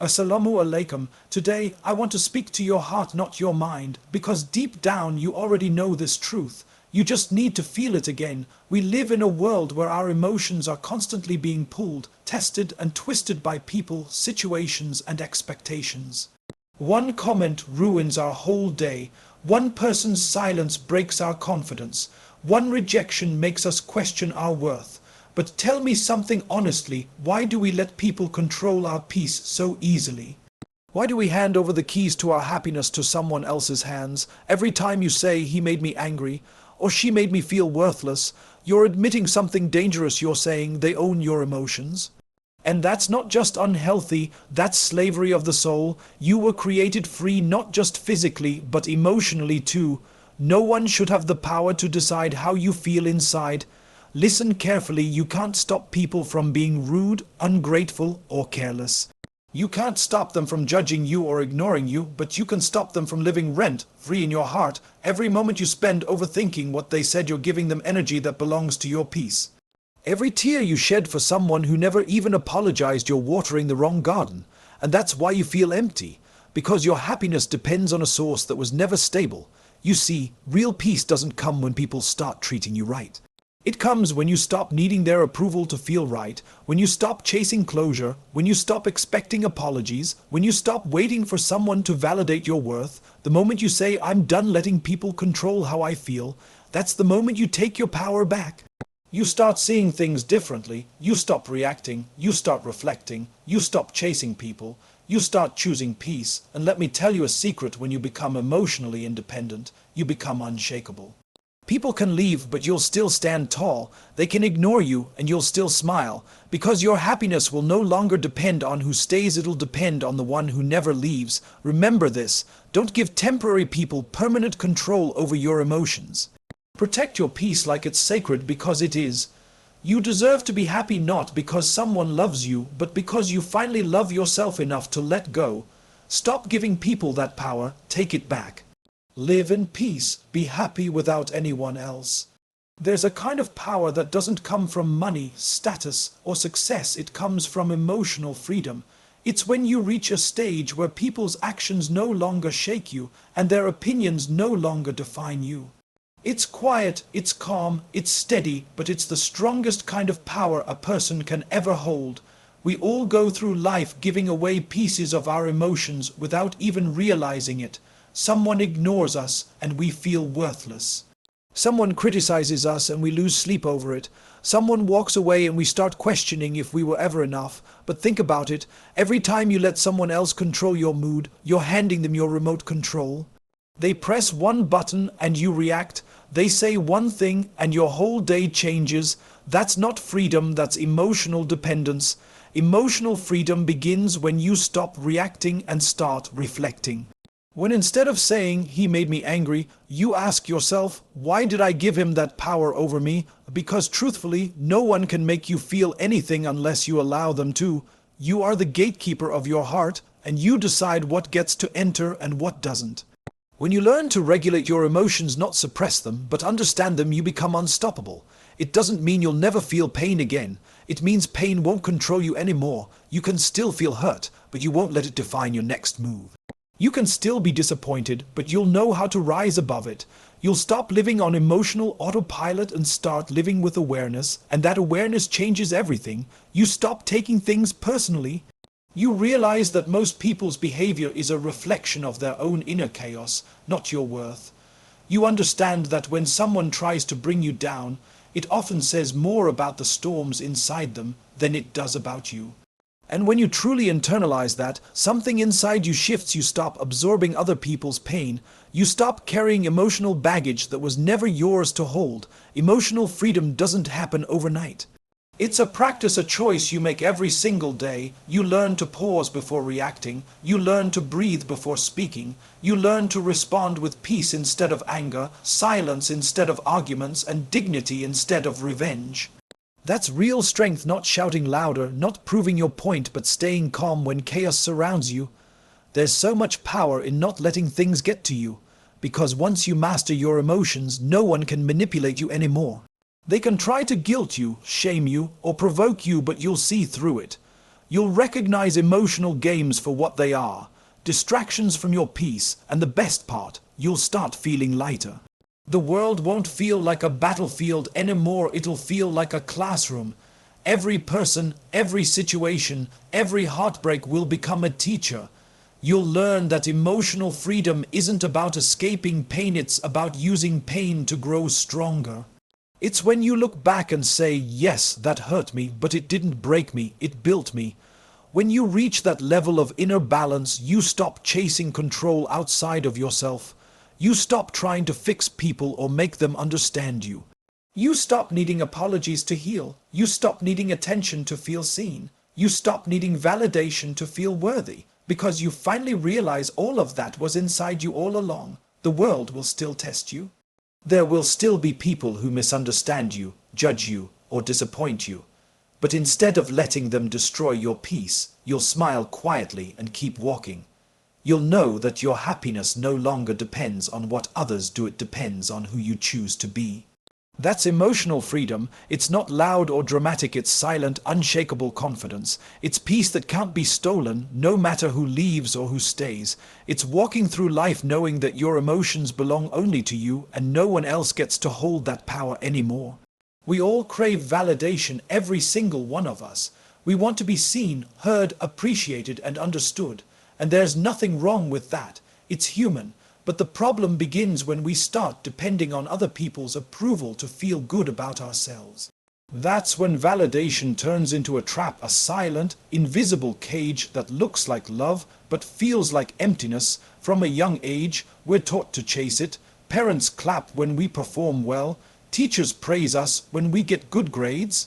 Assalamu alaikum. Today, I want to speak to your heart, not your mind, because deep down you already know this truth. You just need to feel it again. We live in a world where our emotions are constantly being pulled, tested, and twisted by people, situations, and expectations. One comment ruins our whole day. One person's silence breaks our confidence. One rejection makes us question our worth. But tell me something honestly, why do we let people control our peace so easily? Why do we hand over the keys to our happiness to someone else's hands? Every time you say, he made me angry, or she made me feel worthless, you're admitting something dangerous. You're saying they own your emotions. And that's not just unhealthy, that's slavery of the soul. You were created free not just physically, but emotionally too. No one should have the power to decide how you feel inside. Listen carefully, you can't stop people from being rude, ungrateful, or careless. You can't stop them from judging you or ignoring you, but you can stop them from living rent-free in your heart. Every moment you spend overthinking what they said, you're giving them energy that belongs to your peace. Every tear you shed for someone who never even apologized, you're watering the wrong garden. And that's why you feel empty, because your happiness depends on a source that was never stable. You see, real peace doesn't come when people start treating you right. It comes when you stop needing their approval to feel right, when you stop chasing closure, when you stop expecting apologies, when you stop waiting for someone to validate your worth. The moment you say, I'm done letting people control how I feel, that's the moment you take your power back. You start seeing things differently, you stop reacting, you start reflecting, you stop chasing people, you start choosing peace. And let me tell you a secret, when you become emotionally independent, you become unshakable. People can leave, but you'll still stand tall. They can ignore you, and you'll still smile. Because your happiness will no longer depend on who stays, it'll depend on the one who never leaves. Remember this. Don't give temporary people permanent control over your emotions. Protect your peace like it's sacred, because it is. You deserve to be happy not because someone loves you, but because you finally love yourself enough to let go. Stop giving people that power. Take it back. Live in peace, be happy without anyone else. There's a kind of power that doesn't come from money, status, or success. It comes from emotional freedom. It's when you reach a stage where people's actions no longer shake you, and their opinions no longer define you. It's quiet, it's calm, it's steady, but it's the strongest kind of power a person can ever hold. We all go through life giving away pieces of our emotions without even realizing it. Someone ignores us and we feel worthless. Someone criticizes us and we lose sleep over it. Someone walks away and we start questioning if we were ever enough. But think about it. Every time you let someone else control your mood, you're handing them your remote control. They press one button and you react. They say one thing and your whole day changes. That's not freedom, that's emotional dependence. Emotional freedom begins when you stop reacting and start reflecting. When instead of saying, he made me angry, you ask yourself, why did I give him that power over me? Because truthfully, no one can make you feel anything unless you allow them to. You are the gatekeeper of your heart, and you decide what gets to enter and what doesn't. When you learn to regulate your emotions, not suppress them, but understand them, you become unstoppable. It doesn't mean you'll never feel pain again. It means pain won't control you anymore. You can still feel hurt, but you won't let it define your next move. You can still be disappointed, but you'll know how to rise above it. You'll stop living on emotional autopilot and start living with awareness, and that awareness changes everything. You stop taking things personally. You realize that most people's behavior is a reflection of their own inner chaos, not your worth. You understand that when someone tries to bring you down, it often says more about the storms inside them than it does about you. And when you truly internalize that, something inside you shifts. You stop absorbing other people's pain. You stop carrying emotional baggage that was never yours to hold. Emotional freedom doesn't happen overnight. It's a practice, a choice you make every single day. You learn to pause before reacting. You learn to breathe before speaking. You learn to respond with peace instead of anger, silence instead of arguments, and dignity instead of revenge. That's real strength, not shouting louder, not proving your point, but staying calm when chaos surrounds you. There's so much power in not letting things get to you, because once you master your emotions, no one can manipulate you anymore. They can try to guilt you, shame you, or provoke you, but you'll see through it. You'll recognize emotional games for what they are, distractions from your peace, and the best part, you'll start feeling lighter. The world won't feel like a battlefield anymore, it'll feel like a classroom. Every person, every situation, every heartbreak will become a teacher. You'll learn that emotional freedom isn't about escaping pain, it's about using pain to grow stronger. It's when you look back and say, yes, that hurt me, but it didn't break me, it built me. When you reach that level of inner balance, you stop chasing control outside of yourself. You stop trying to fix people or make them understand you. You stop needing apologies to heal. You stop needing attention to feel seen. You stop needing validation to feel worthy. Because you finally realize all of that was inside you all along. The world will still test you. There will still be people who misunderstand you, judge you, or disappoint you. But instead of letting them destroy your peace, you'll smile quietly and keep walking. You'll know that your happiness no longer depends on what others do, it depends on who you choose to be. That's emotional freedom. It's not loud or dramatic, it's silent, unshakable confidence. It's peace that can't be stolen, no matter who leaves or who stays. It's walking through life knowing that your emotions belong only to you and no one else gets to hold that power anymore. We all crave validation, every single one of us. We want to be seen, heard, appreciated, and understood. And there's nothing wrong with that. It's human. But the problem begins when we start depending on other people's approval to feel good about ourselves. That's when validation turns into a trap, a silent, invisible cage that looks like love but feels like emptiness. From a young age, we're taught to chase it. Parents clap when we perform well. Teachers praise us when we get good grades.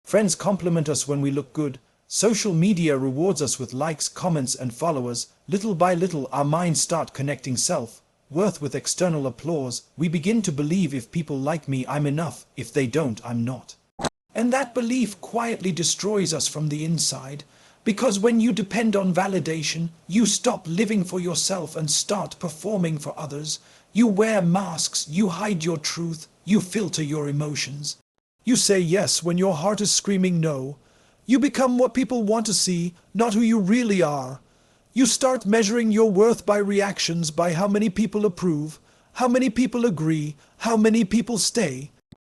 Friends compliment us when we look good. Social media rewards us with likes, comments, and followers. Little by little, our minds start connecting self-worth with external applause. We begin to believe if people like me, I'm enough. If they don't, I'm not. And that belief quietly destroys us from the inside. Because when you depend on validation, you stop living for yourself and start performing for others. You wear masks, you hide your truth, you filter your emotions. You say yes when your heart is screaming no. You become what people want to see, not who you really are. You start measuring your worth by reactions, by how many people approve, how many people agree, how many people stay.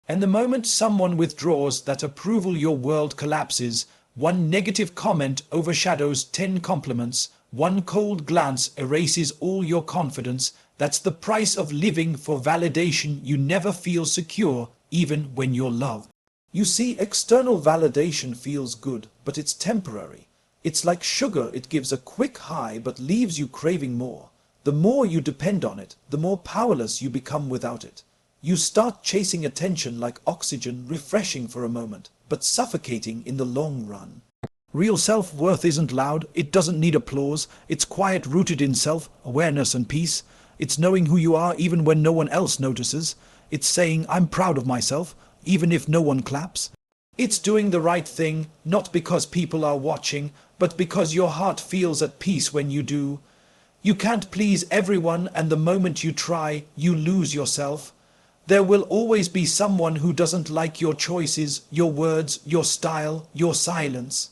And the moment someone withdraws that approval, your world collapses. One negative comment overshadows 10 compliments. One cold glance erases all your confidence. That's the price of living for validation. You never feel secure, even when you're loved. You see, external validation feels good, but it's temporary. It's like sugar, it gives a quick high but leaves you craving more. The more you depend on it, the more powerless you become without it. You start chasing attention like oxygen, refreshing for a moment, but suffocating in the long run. Real self-worth isn't loud, it doesn't need applause, it's quiet, rooted in self-awareness and peace. It's knowing who you are even when no one else notices. It's saying, I'm proud of myself, even if no one claps. It's doing the right thing, not because people are watching, but because your heart feels at peace when you do. You can't please everyone, and the moment you try, you lose yourself. There will always be someone who doesn't like your choices, your words, your style, your silence.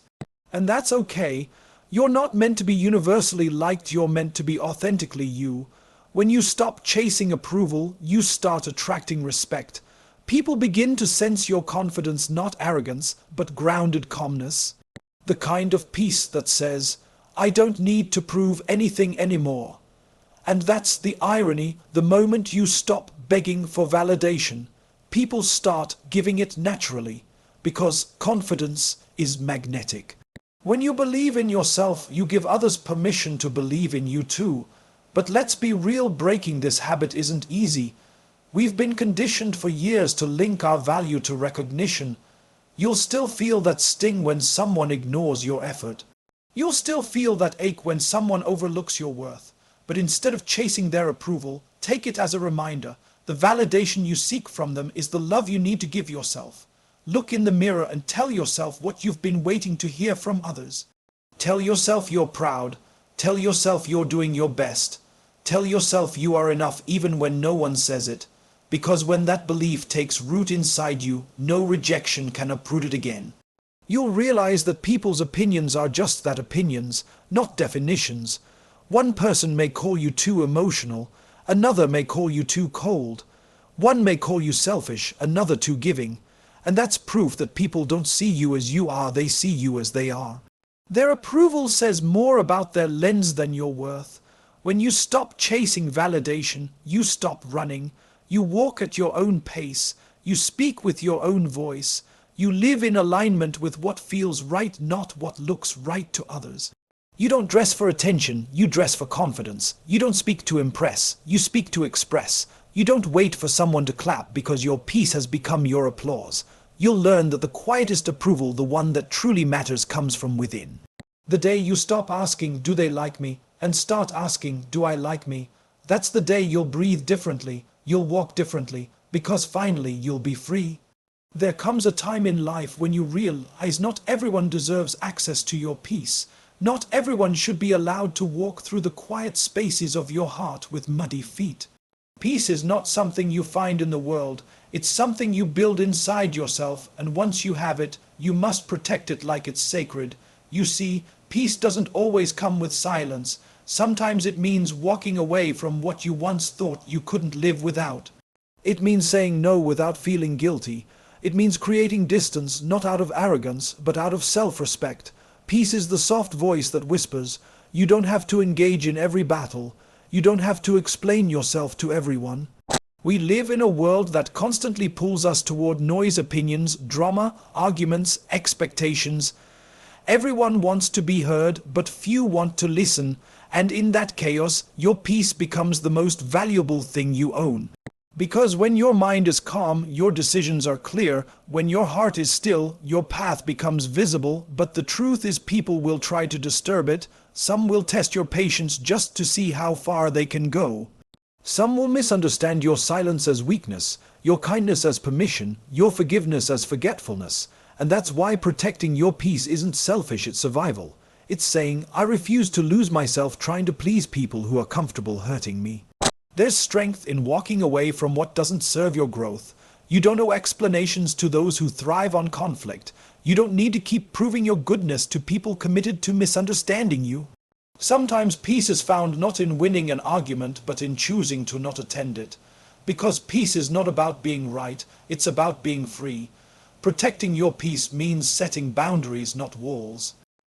And that's okay. You're not meant to be universally liked, you're meant to be authentically you. When you stop chasing approval, you start attracting respect. People begin to sense your confidence, not arrogance, but grounded calmness. The kind of peace that says, I don't need to prove anything anymore. And that's the irony. The moment you stop begging for validation, people start giving it naturally, because confidence is magnetic. When you believe in yourself, you give others permission to believe in you too. But let's be real, breaking this habit isn't easy. We've been conditioned for years to link our value to recognition. You'll still feel that sting when someone ignores your effort. You'll still feel that ache when someone overlooks your worth. But instead of chasing their approval, take it as a reminder. The validation you seek from them is the love you need to give yourself. Look in the mirror and tell yourself what you've been waiting to hear from others. Tell yourself you're proud. Tell yourself you're doing your best. Tell yourself you are enough even when no one says it. Because when that belief takes root inside you, no rejection can uproot it again. You'll realize that people's opinions are just that, opinions, not definitions. One person may call you too emotional, another may call you too cold. One may call you selfish, another too giving. And that's proof that people don't see you as you are, they see you as they are. Their approval says more about their lens than your worth. When you stop chasing validation, you stop running. You walk at your own pace. You speak with your own voice. You live in alignment with what feels right, not what looks right to others. You don't dress for attention, you dress for confidence. You don't speak to impress, you speak to express. You don't wait for someone to clap because your peace has become your applause. You'll learn that the quietest approval, the one that truly matters, comes from within. The day you stop asking, do they like me, and start asking, do I like me, that's the day you'll breathe differently, you'll walk differently, because finally you'll be free. There comes a time in life when you realize not everyone deserves access to your peace. Not everyone should be allowed to walk through the quiet spaces of your heart with muddy feet. Peace is not something you find in the world, it's something you build inside yourself, and once you have it, you must protect it like it's sacred. You see, peace doesn't always come with silence. Sometimes it means walking away from what you once thought you couldn't live without. It means saying no without feeling guilty. It means creating distance, not out of arrogance, but out of self-respect. Peace is the soft voice that whispers, you don't have to engage in every battle. You don't have to explain yourself to everyone. We live in a world that constantly pulls us toward noise, opinions, drama, arguments, expectations. Everyone wants to be heard, but few want to listen, and in that chaos, your peace becomes the most valuable thing you own. Because when your mind is calm, your decisions are clear. When your heart is still, your path becomes visible. But the truth is, people will try to disturb it. Some will test your patience just to see how far they can go. Some will misunderstand your silence as weakness, your kindness as permission, your forgiveness as forgetfulness. And that's why protecting your peace isn't selfish, it's survival. It's saying, I refuse to lose myself trying to please people who are comfortable hurting me. There's strength in walking away from what doesn't serve your growth. You don't owe explanations to those who thrive on conflict. You don't need to keep proving your goodness to people committed to misunderstanding you. Sometimes peace is found not in winning an argument, but in choosing to not attend it. Because peace is not about being right, it's about being free. Protecting your peace means setting boundaries, not walls.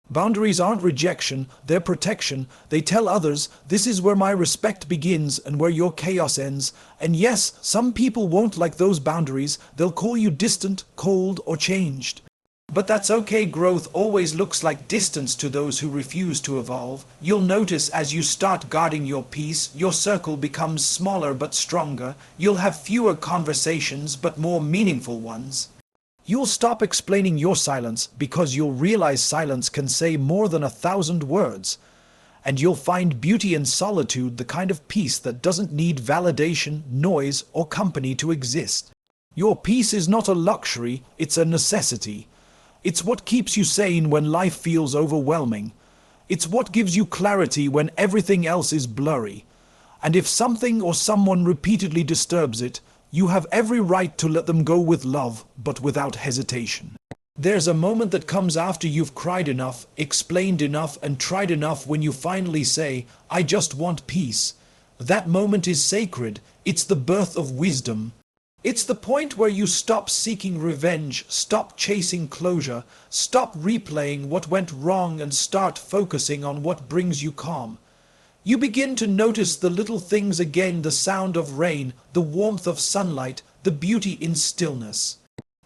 Boundaries aren't rejection, they're protection. They tell others, this is where my respect begins and where your chaos ends. And yes, some people won't like those boundaries. They'll call you distant, cold, or changed. But that's okay. Growth always looks like distance to those who refuse to evolve. You'll notice as you start guarding your peace, your circle becomes smaller but stronger. You'll have fewer conversations but more meaningful ones. You'll stop explaining your silence because you'll realize silence can say more than 1,000 words. And you'll find beauty in solitude, the kind of peace that doesn't need validation, noise, or company to exist. Your peace is not a luxury, it's a necessity. It's what keeps you sane when life feels overwhelming. It's what gives you clarity when everything else is blurry. And if something or someone repeatedly disturbs it, you have every right to let them go with love, but without hesitation. There's a moment that comes after you've cried enough, explained enough, and tried enough when you finally say, I just want peace. That moment is sacred. It's the birth of wisdom. It's the point where you stop seeking revenge, stop chasing closure, stop replaying what went wrong, and start focusing on what brings you calm. You begin to notice the little things again, the sound of rain, the warmth of sunlight, the beauty in stillness.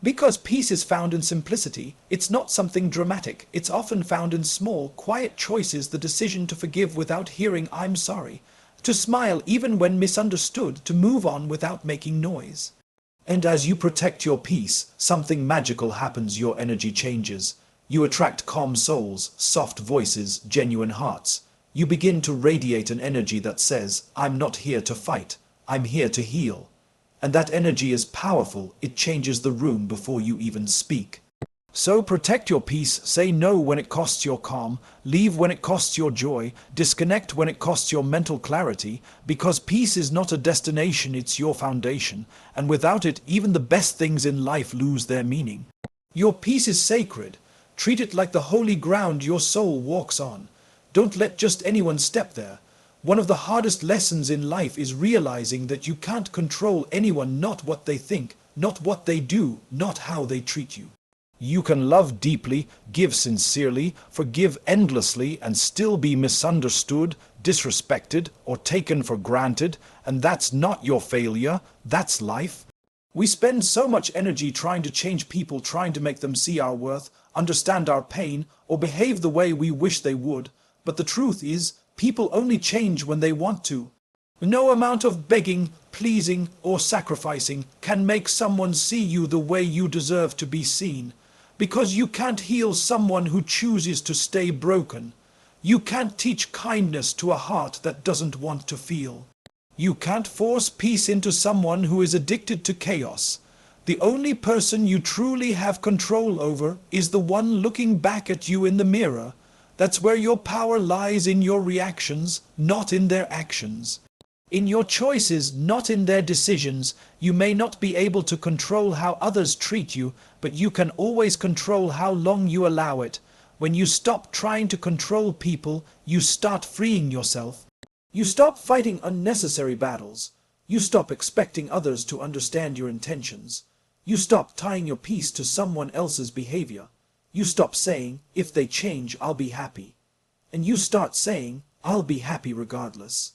Because peace is found in simplicity, it's not something dramatic. It's often found in small, quiet choices, the decision to forgive without hearing I'm sorry, to smile even when misunderstood, to move on without making noise. And as you protect your peace, something magical happens. Your energy changes. You attract calm souls, soft voices, genuine hearts. You begin to radiate an energy that says, I'm not here to fight, I'm here to heal. And that energy is powerful. It changes the room before you even speak. So protect your peace. Say no when it costs your calm. Leave when it costs your joy. Disconnect when it costs your mental clarity. Because peace is not a destination, it's your foundation. And without it, even the best things in life lose their meaning. Your peace is sacred. Treat it like the holy ground your soul walks on. Don't let just anyone step there. One of the hardest lessons in life is realizing that you can't control anyone, not what they think, not what they do, not how they treat you. You can love deeply, give sincerely, forgive endlessly, and still be misunderstood, disrespected, or taken for granted, and that's not your failure, that's life. We spend so much energy trying to change people, trying to make them see our worth, understand our pain, or behave the way we wish they would. But the truth is, people only change when they want to. No amount of begging, pleasing, or sacrificing can make someone see you the way you deserve to be seen. Because you can't heal someone who chooses to stay broken. You can't teach kindness to a heart that doesn't want to feel. You can't force peace into someone who is addicted to chaos. The only person you truly have control over is the one looking back at you in the mirror. That's where your power lies, in your reactions, not in their actions. In your choices, not in their decisions. You may not be able to control how others treat you, but you can always control how long you allow it. When you stop trying to control people, you start freeing yourself. You stop fighting unnecessary battles. You stop expecting others to understand your intentions. You stop tying your peace to someone else's behavior. You stop saying, if they change, I'll be happy. And you start saying, I'll be happy regardless.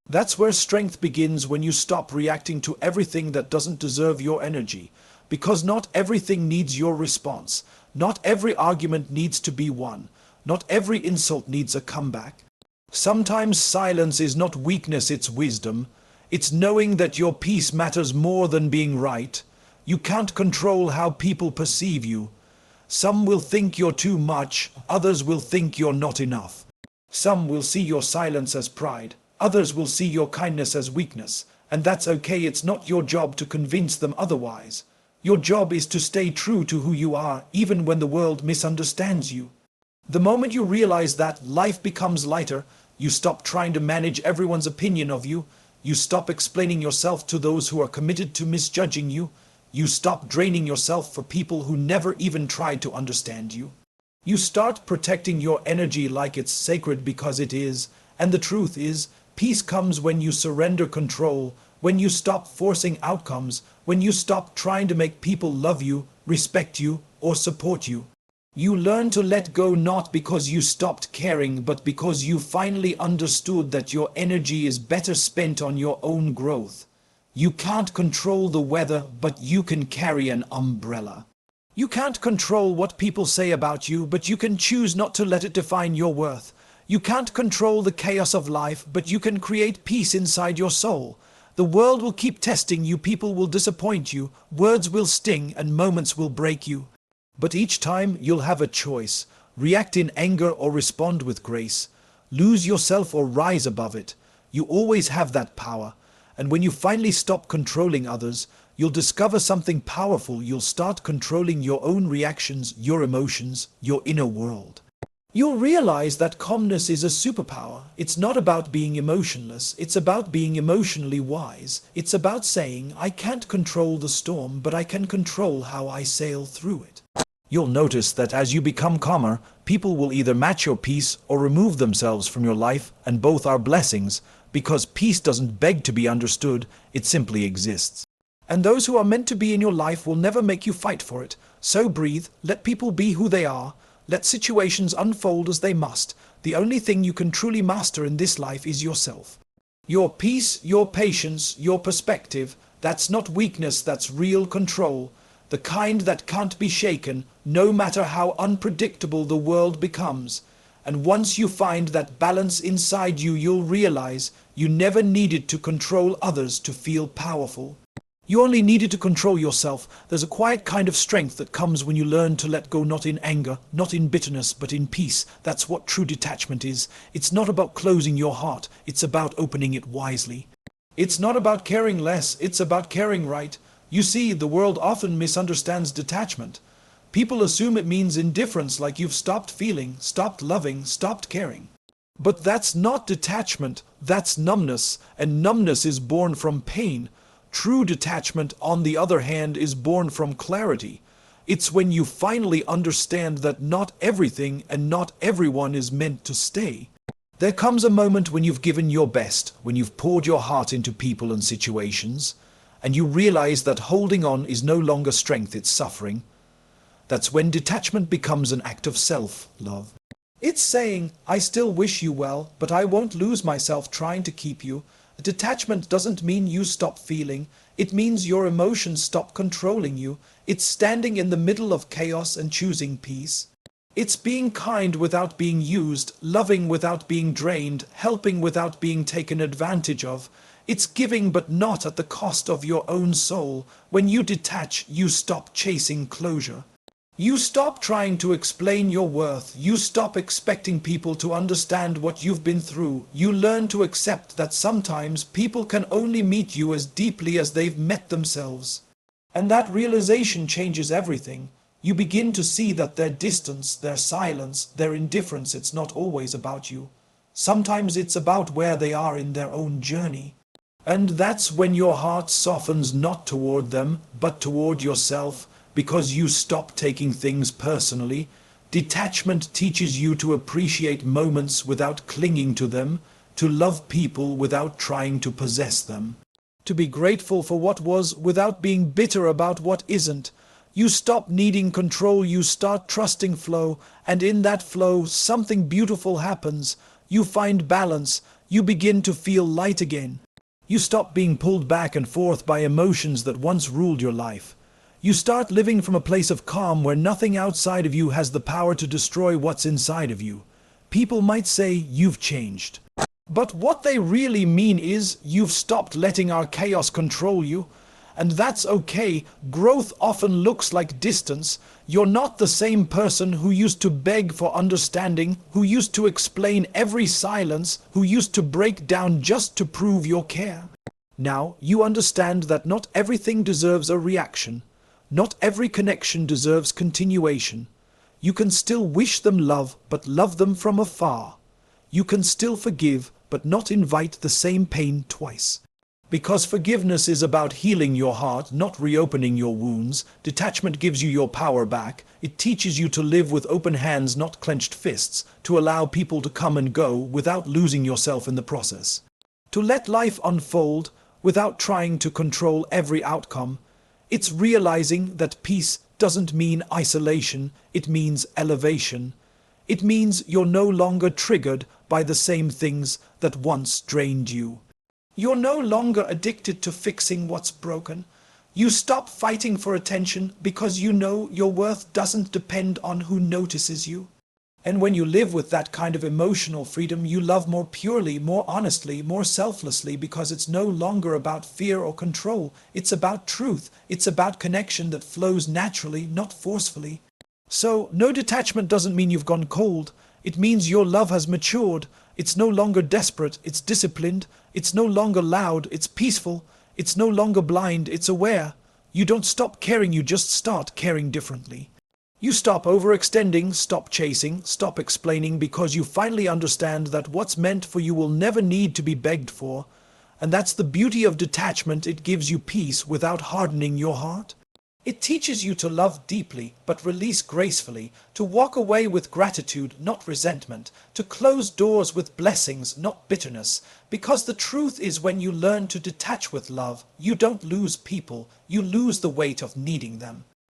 That's where strength begins, when you stop reacting to everything that doesn't deserve your energy. Because not everything needs your response. Not every argument needs to be won. Not every insult needs a comeback. Sometimes silence is not weakness, it's wisdom. It's knowing that your peace matters more than being right. You can't control how people perceive you. Some will think you're too much, others will think you're not enough. Some will see your silence as pride. Others will see your kindness as weakness, and that's okay. It's not your job to convince them otherwise. Your job is to stay true to who you are, even when the world misunderstands you. The moment you realize that, life becomes lighter. You stop trying to manage everyone's opinion of you. You stop explaining yourself to those who are committed to misjudging you. You stop draining yourself for people who never even tried to understand you. You start protecting your energy like it's sacred, because it is. And the truth is, peace comes when you surrender control, when you stop forcing outcomes, when you stop trying to make people love you, respect you, or support you. You learn to let go, not because you stopped caring, but because you finally understood that your energy is better spent on your own growth. You can't control the weather, but you can carry an umbrella. You can't control what people say about you, but you can choose not to let it define your worth. You can't control the chaos of life, but you can create peace inside your soul. The world will keep testing you, people will disappoint you, words will sting, and moments will break you. But each time you'll have a choice. React in anger or respond with grace. Lose yourself or rise above it. You always have that power. And when you finally stop controlling others, you'll discover something powerful. You'll start controlling your own reactions, your emotions, your inner world. You'll realize that calmness is a superpower. It's not about being emotionless. It's about being emotionally wise. It's about saying, I can't control the storm, but I can control how I sail through it. You'll notice that as you become calmer, people will either match your peace or remove themselves from your life, and both are blessings, because peace doesn't beg to be understood, it simply exists. And those who are meant to be in your life will never make you fight for it. So breathe, let people be who they are. Let situations unfold as they must. The only thing you can truly master in this life is yourself. Your peace, your patience, your perspective, that's not weakness, that's real control. The kind that can't be shaken, no matter how unpredictable the world becomes. And once you find that balance inside you, you'll realize you never needed to control others to feel powerful. You only needed to control yourself. There's a quiet kind of strength that comes when you learn to let go, not in anger, not in bitterness, but in peace. That's what true detachment is. It's not about closing your heart. It's about opening it wisely. It's not about caring less. It's about caring right. You see, the world often misunderstands detachment. People assume it means indifference, like you've stopped feeling, stopped loving, stopped caring. But that's not detachment. That's numbness. And numbness is born from pain. True detachment, on the other hand, is born from clarity. It's when you finally understand that not everything and not everyone is meant to stay. There comes a moment when you've given your best, when you've poured your heart into people and situations, and you realize that holding on is no longer strength, it's suffering. That's when detachment becomes an act of self-love. It's saying, I still wish you well, but I won't lose myself trying to keep you. Detachment doesn't mean you stop feeling. It means your emotions stop controlling you. It's standing in the middle of chaos and choosing peace. It's being kind without being used, loving without being drained, helping without being taken advantage of. It's giving but not at the cost of your own soul. When you detach, you stop chasing closure. You stop trying to explain your worth. You stop expecting people to understand what you've been through. You learn to accept that sometimes people can only meet you as deeply as they've met themselves. And that realization changes everything. You begin to see that their distance, their silence, their indifference, it's not always about you. Sometimes it's about where they are in their own journey. And that's when your heart softens not toward them, but toward yourself, because you stop taking things personally. Detachment teaches you to appreciate moments without clinging to them, to love people without trying to possess them, to be grateful for what was without being bitter about what isn't. You stop needing control, you start trusting flow, and in that flow something beautiful happens. You find balance, you begin to feel light again. You stop being pulled back and forth by emotions that once ruled your life. You start living from a place of calm where nothing outside of you has the power to destroy what's inside of you. People might say you've changed. But what they really mean is you've stopped letting our chaos control you. And that's okay. Growth often looks like distance. You're not the same person who used to beg for understanding, who used to explain every silence, who used to break down just to prove your care. Now you understand that not everything deserves a reaction. Not every connection deserves continuation. You can still wish them love, but love them from afar. You can still forgive, but not invite the same pain twice. Because forgiveness is about healing your heart, not reopening your wounds. Detachment gives you your power back. It teaches you to live with open hands, not clenched fists, to allow people to come and go without losing yourself in the process. To let life unfold without trying to control every outcome. It's realizing that peace doesn't mean isolation, it means elevation. It means you're no longer triggered by the same things that once drained you. You're no longer addicted to fixing what's broken. You stop fighting for attention because you know your worth doesn't depend on who notices you. And when you live with that kind of emotional freedom, you love more purely, more honestly, more selflessly, because it's no longer about fear or control. It's about truth. It's about connection that flows naturally, not forcefully. So, no detachment doesn't mean you've gone cold. It means your love has matured. It's no longer desperate, it's disciplined. It's no longer loud, it's peaceful. It's no longer blind, it's aware. You don't stop caring, you just start caring differently. You stop overextending, stop chasing, stop explaining, because you finally understand that what's meant for you will never need to be begged for. And that's the beauty of detachment. It gives you peace without hardening your heart. It teaches you to love deeply, but release gracefully, to walk away with gratitude, not resentment, to close doors with blessings, not bitterness. Because the truth is, when you learn to detach with love, you don't lose people, you lose the weight of needing them.